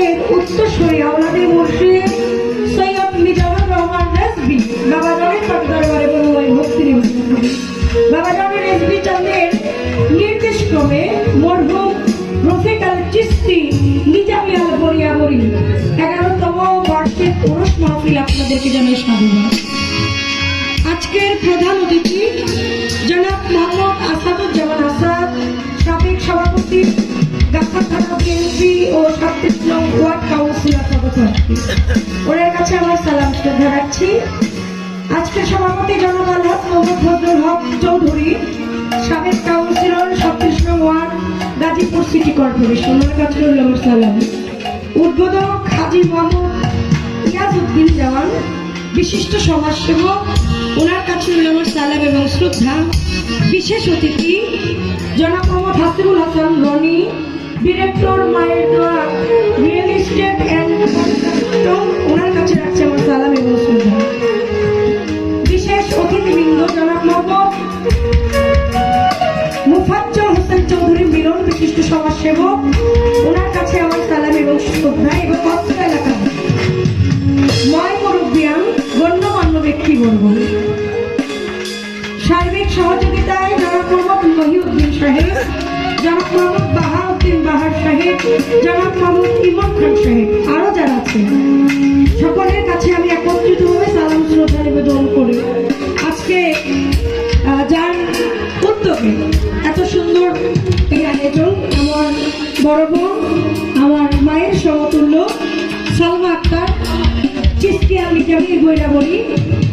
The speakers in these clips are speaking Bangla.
এর উত্তরসূরি আওলাদে মুর্শিদ সৈয়দ মিজানুর রহমান রেজভী বাবা জানের পাক দরবারে বড়ই ভক্তি নিবেদন করি। বাবা জানের রেজভী চাঁদের নির্দেশ ক্রমে মরহুম রফিক আল চিশতি নিজামী আল বরিয়াবরি 11তম বার্ষিক পুরুষ মাহফিল আপনাদেরকে জানাই সাধুবাদ। আজকের প্রধান অতিথি জনাব মোহাম্মদ আসাদুজ্জামান আসাদ, সাবেক সভাপতি ঢাকা থানা বিএনপি ও 36 নং ওয়ার্ড কাউন্সিলর সভাপতি। ওনার কাছে আমার সালাম শ্রদ্ধা রাখছি। আজকের সভাপতি জনাব আলহাজ মোহাম্মদ ফজলুল হক চৌধুরী, সাবেক কাউন্সিলর 36 নং ওয়ার্ড গাজীপুর সিটি কর্পোরেশন, ওনার কাছে আমার সালাম। উদ্বোধক হাজী মোহাম্মদ ইয়াজউদ্দিন জামান, বিশিষ্ট সমাজসেবক, ওনার কাছে আমার সালাম এবং শ্রদ্ধা। বিশেষ অতিথি জনাব মোহাম্মদ হাসিবুল হাসান রনি, ডিরেক্টর মায়ের দোয়া রিয়েল এস্টেট অ্যান্ড কনস্ট্রাকশন, ওনার কাছে রাখছে আমার সালাম এবং শ্রদ্ধা। বিশেষ অতিথিবৃন্দ জনাব মোহাম্মদ মুফাজ্জল হোসেন চৌধুরী মিলন, বিশিষ্ট সমাজসেবক, ওনার কাছে আমার সালাম এবং শ্রদ্ধা। এবং অত্র এলাকার ময় মুরব্বিয়ান গণ্যমান্য ব্যক্তিবর্গ, সার্বিক সহযোগিতায় জনাব মোহাম্মদ মহিউদ্দিন সাহেব, জনাব মোহাম্মদ বাহাউদ্দিন বাহার সাহেব, জনাব মোহাম্মদ ইমন খান সাহেব, আরো যারা আছেন সকলের কাছে আমি একত্রিতভাবে সালাম শ্রদ্ধা নিবেদন করি। আজকে যার উদ্যোগে এত সুন্দর এই আয়োজন, আমার বড় বোন, আমার মায়ের সমতুল্য সালমা আক্তার চিস্তি আমি জামির বইরা বলি,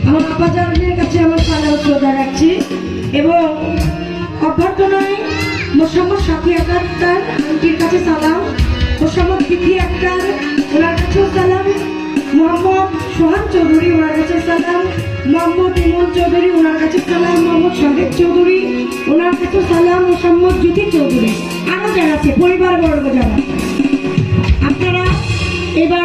আমার আব্বাজানের কাছে আমার সালাম শ্রদ্ধা রাখছি। এবং অভ্যর্থনায় মোসাম্মদ সাফি আক্তার আন্টির কাছে সালাম, মোসাম্মদ বিথি আক্তার ওনার কাছেও সালাম, মোহাম্মদ সোহান চৌধুরী ওনার কাছে সালাম, মোহাম্মদ ইমন চৌধুরী ওনার কাছে সালাম, মোহাম্মদ সাদেক চৌধুরী ওনার কাছে সালাম, মোসাম্মদ জ্যোতি চৌধুরী, আরো যারা আছে পরিবার বর্গ যারা, আপনারা এবার